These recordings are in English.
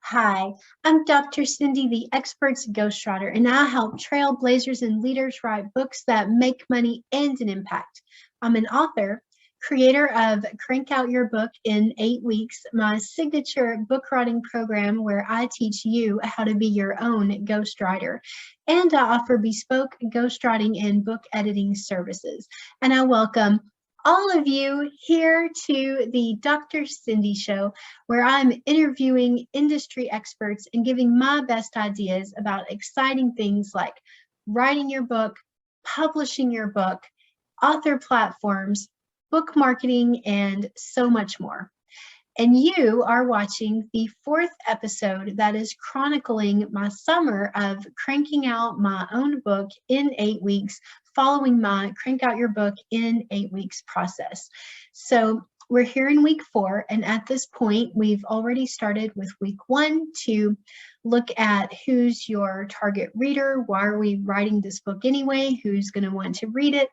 Hi, I'm Dr. Cindy, the expert's ghostwriter, and I help trailblazers and leaders write books that make money and an impact. I'm an author, creator of Crank Out Your Book in 8 Weeks, my signature book writing program where I teach you how to be your own ghostwriter. And I offer bespoke ghostwriting and book editing services. And I welcome all of you here to the Dr. Cindy Show, where I'm interviewing industry experts and giving my best ideas about exciting things like writing your book, publishing your book, author platforms, book marketing, and so much more. And you are watching the 4th episode that is chronicling my summer of cranking out my own book in 8 weeks, following my Crank Out Your Book in 8 weeks process. So we're here in week 4, and at this point, we've already started with week 1 to look at who's your target reader, why are we writing this book anyway, who's going to want to read it.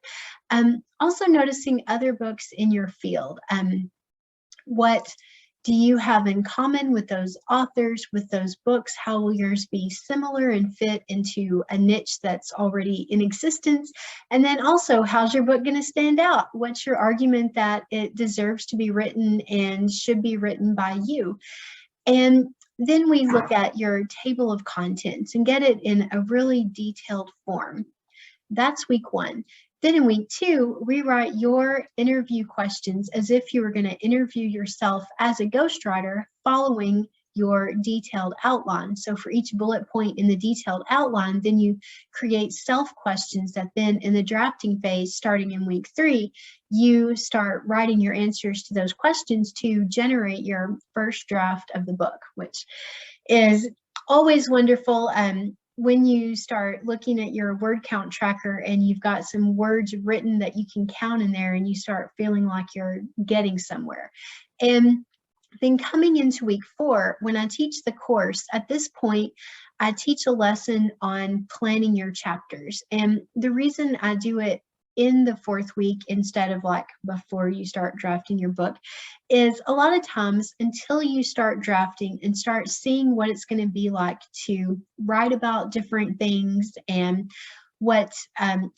Also noticing other books in your field. What do you have in common with those authors, with those books? How will yours be similar and fit into a niche that's already in existence? And then also, how's your book going to stand out? What's your argument that it deserves to be written and should be written by you? And then we look at your table of contents and get it in a really detailed form. That's week 1. Then in week 2, rewrite your interview questions as if you were going to interview yourself as a ghostwriter following your detailed outline. So for each bullet point in the detailed outline, then you create self-questions that then in the drafting phase, starting in week 3, you start writing your answers to those questions to generate your first draft of the book, which is always wonderful. When you start looking at your word count tracker and you've got some words written that you can count in there and you start feeling like you're getting somewhere. And then coming into week 4, when I teach the course, at this point, I teach a lesson on planning your chapters. And the reason I do it in the 4th week instead of like before you start drafting your book is a lot of times until you start drafting and start seeing what it's going to be like to write about different things and what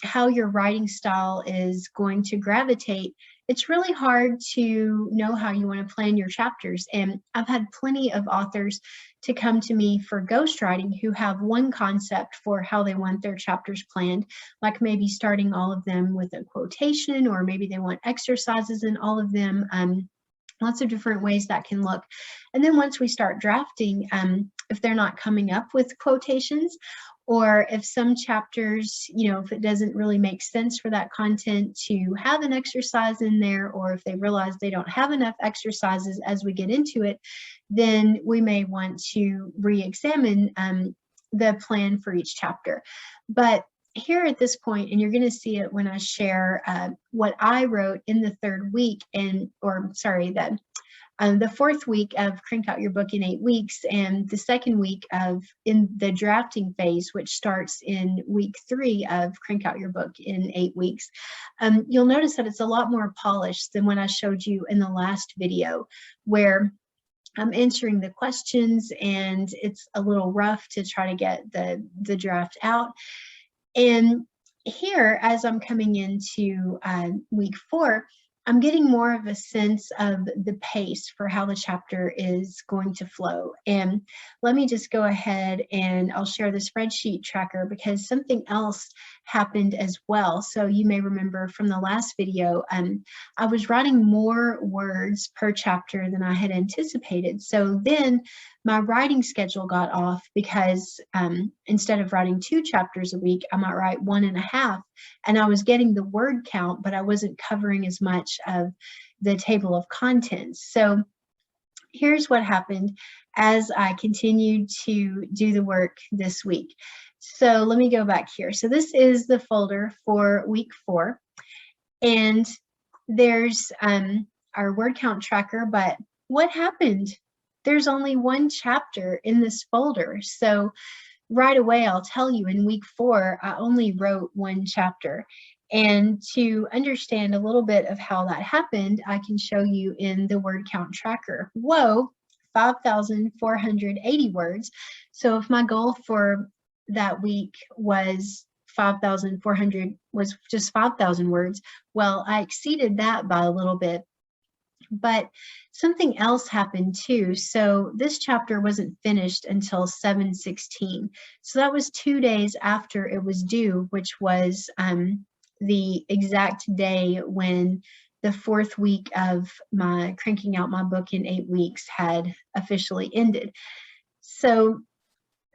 how your writing style is going to gravitate, it's really hard to know how you want to plan your chapters. And I've had plenty of authors to come to me for ghostwriting who have one concept for how they want their chapters planned, like maybe starting all of them with a quotation, or maybe they want exercises in all of them. Lots of different ways that can look. And then once we start drafting, if they're not coming up with quotations, or if some chapters, if it doesn't really make sense for that content to have an exercise in there, or if they realize they don't have enough exercises as we get into it, then we may want to re-examine the plan for each chapter. But here at this point, and you're going to see it when I share what I wrote in the 3rd week, the 4th week of Crank Out Your Book in 8 weeks, and the 2nd week in the drafting phase, which starts in week 3 of Crank Out Your Book in 8 weeks. You'll notice that it's a lot more polished than when I showed you in the last video, where I'm answering the questions and it's a little rough to try to get the draft out. And here, as I'm coming into week 4, I'm getting more of a sense of the pace for how the chapter is going to flow. And let me just go ahead and I'll share the spreadsheet tracker because something else happened as well. So you may remember from the last video, I was writing more words per chapter than I had anticipated. So then my writing schedule got off because instead of writing 2 chapters a week, I might write 1.5. And I was getting the word count, but I wasn't covering as much of the table of contents. So here's what happened as I continued to do the work this week. So let me go back here. So this is the folder for week 4. And there's our word count tracker, but what happened? There's only 1 chapter in this folder. So right away, I'll tell you in week 4, I only wrote 1 chapter. And to understand a little bit of how that happened, I can show you in the word count tracker. Whoa, 5,480 words. So if my goal for that week was 5,400, was just 5,000 words, well, I exceeded that by a little bit. But something else happened too. So this chapter wasn't finished until 7/16. So that was 2 days after it was due, which was the exact day when the 4th week of my cranking out my book in 8 weeks had officially ended. So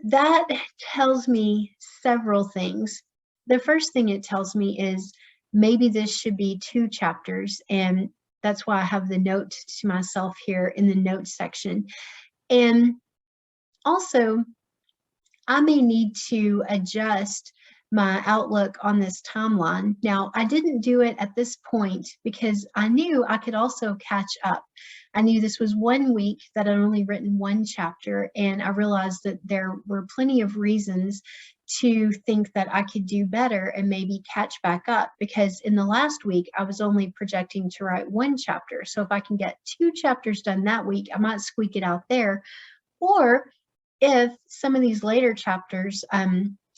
that tells me several things. The first thing it tells me is maybe this should be 2 chapters, and that's why I have the note to myself here in the notes section. And also, I may need to adjust my outlook on this timeline. Now, I didn't do it at this point because I knew I could also catch up. I knew this was 1 week that I'd only written 1 chapter, and I realized that there were plenty of reasons to think that I could do better and maybe catch back up, because in the last week I was only projecting to write 1 chapter. So if I can get 2 chapters done that week, I might squeak it out there. Or if some of these later chapters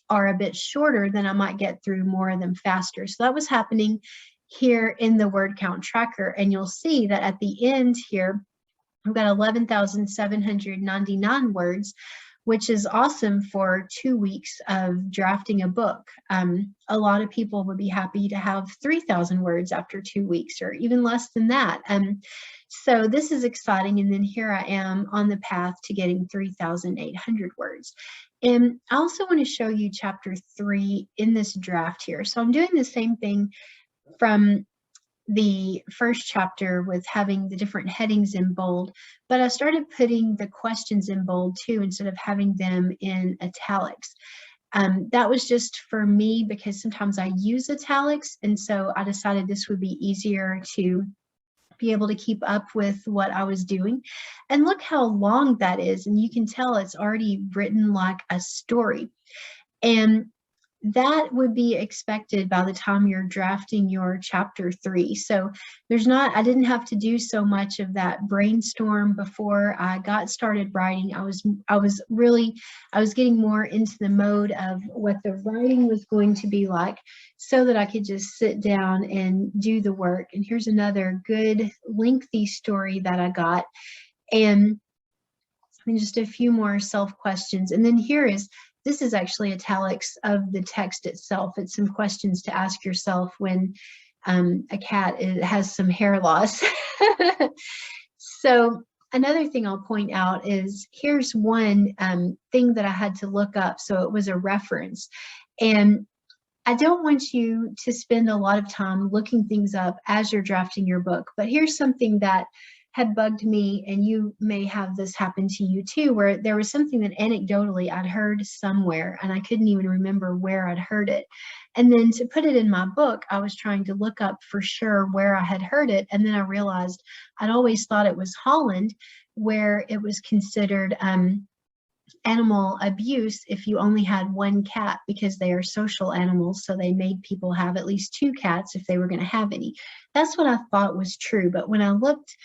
are a bit shorter, then I might get through more of them faster. So that was happening here in the word count tracker. And you'll see that at the end here, I've got 11,799 words, which is awesome for 2 weeks of drafting a book. A lot of people would be happy to have 3,000 words after 2 weeks, or even less than that. So this is exciting. And then here I am on the path to getting 3,800 words. And I also want to show you chapter 3 in this draft here. So I'm doing the same thing from the first chapter with having the different headings in bold, but I started putting the questions in bold too, instead of having them in italics. That was just for me because sometimes I use italics, and so I decided this would be easier to be able to keep up with what I was doing. And look how long that is, and you can tell it's already written like a story. And that would be expected by the time you're drafting your chapter 3. So I didn't have to do so much of that brainstorm before I got started writing. I was getting more into the mode of what the writing was going to be like, so that I could just sit down and do the work. And here's another good lengthy story that I got. And just a few more self questions. And then this is actually italics of the text itself. It's some questions to ask yourself when a cat has some hair loss. So another thing I'll point out is here's one thing that I had to look up. So it was a reference. And I don't want you to spend a lot of time looking things up as you're drafting your book, but here's something that had bugged me, and you may have this happen to you too, where there was something that anecdotally I'd heard somewhere and I couldn't even remember where I'd heard it. And then to put it in my book, I was trying to look up for sure where I had heard it. And then I realized I'd always thought it was Holland, where it was considered animal abuse if you only had 1 cat, because they are social animals. So they made people have at least 2 cats if they were going to have any. That's what I thought was true. But when I looked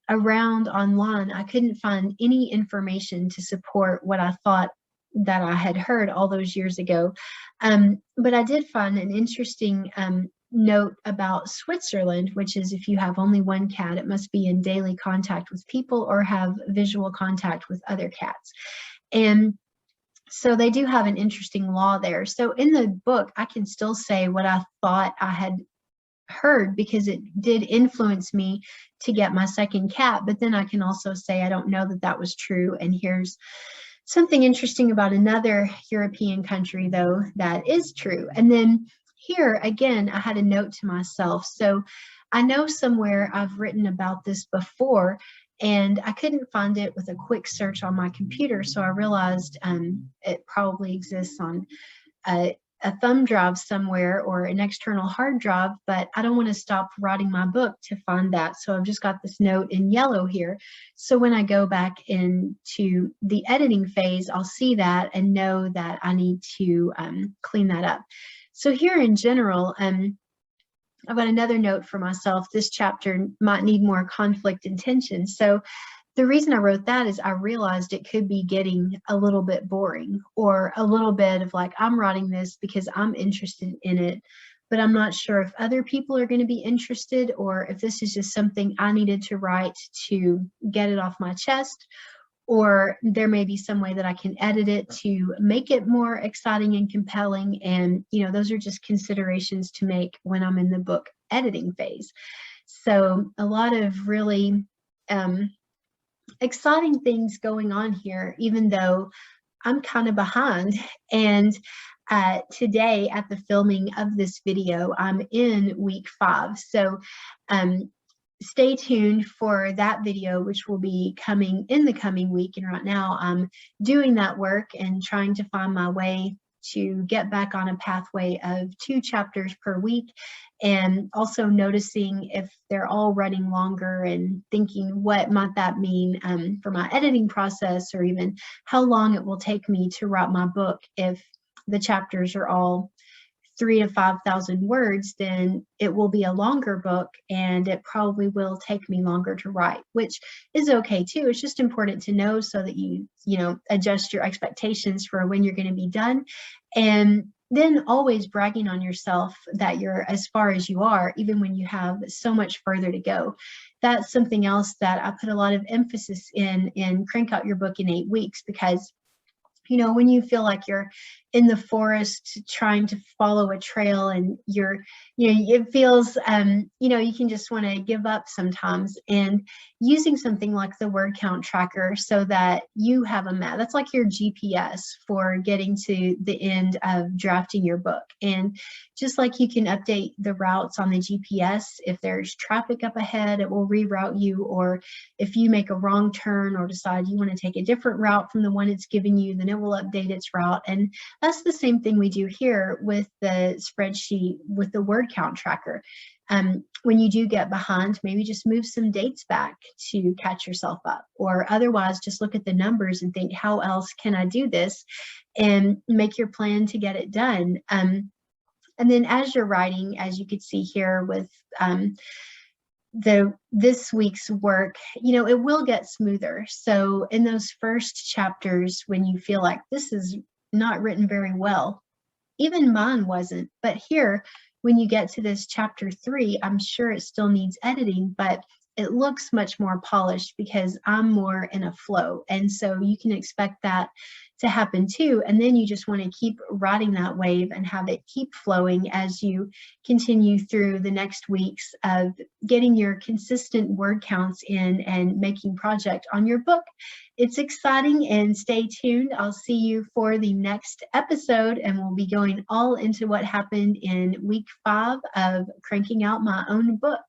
around online, I couldn't find any information to support what I thought that I had heard all those years ago. But I did find an interesting note about Switzerland, which is if you have only 1 cat, it must be in daily contact with people or have visual contact with other cats. And so they do have an interesting law there. So in the book, I can still say what I thought I had heard, because it did influence me to get my 2nd cat. But then I can also say I don't know that that was true. And here's something interesting about another European country, though, that is true. And then here again, I had a note to myself. So I know somewhere I've written about this before, and I couldn't find it with a quick search on my computer. So I realized it probably exists on a thumb drive somewhere or an external hard drive, but I don't want to stop writing my book to find that. So I've just got this note in yellow here. So when I go back into the editing phase, I'll see that and know that I need to clean that up. So here in general, I've got another note for myself. This chapter might need more conflict and tension. So the reason I wrote that is I realized it could be getting a little bit boring, or a little bit of like, I'm writing this because I'm interested in it, but I'm not sure if other people are going to be interested, or if this is just something I needed to write to get it off my chest, or there may be some way that I can edit it to make it more exciting and compelling. And, those are just considerations to make when I'm in the book editing phase. So a lot of really exciting things going on here, even though I'm kind of behind. And today at the filming of this video, I'm in week 5. So stay tuned for that video, which will be coming in the coming week. And right now I'm doing that work and trying to find my way to get back on a pathway of 2 chapters per week, and also noticing if they're all running longer and thinking what might that mean for my editing process, or even how long it will take me to write my book. If the chapters are all 3,000 to 5,000 words, then it will be a longer book, and it probably will take me longer to write, which is okay too. It's just important to know so that you adjust your expectations for when you're going to be done. And then always bragging on yourself that you're as far as you are, even when you have so much further to go. That's something else that I put a lot of emphasis in Crank Out Your Book in 8 weeks, because when you feel like you're in the forest trying to follow a trail, and it feels, you can just want to give up sometimes. And using something like the word count tracker, so that you have a map, that's like your GPS for getting to the end of drafting your book. And just like you can update the routes on the GPS, if there's traffic up ahead, it will reroute you. Or if you make a wrong turn or decide you want to take a different route from the one it's giving you, then it will update its route. And that's the same thing we do here with the spreadsheet with the word count tracker. When you do get behind, maybe just move some dates back to catch yourself up, or otherwise just look at the numbers and think, how else can I do this, and make your plan to get it done. And then as you're writing, as you could see here with this week's work, it will get smoother. So in those first chapters, when you feel like this is not written very well, even mine wasn't, but here, when you get to this chapter 3, I'm sure it still needs editing, but it looks much more polished because I'm more in a flow. And so you can expect that to happen too. And then you just want to keep riding that wave and have it keep flowing as you continue through the next weeks of getting your consistent word counts in and making project on your book. It's exciting, and stay tuned. I'll see you for the next episode, and we'll be going all into what happened in week 5 of cranking out my own book.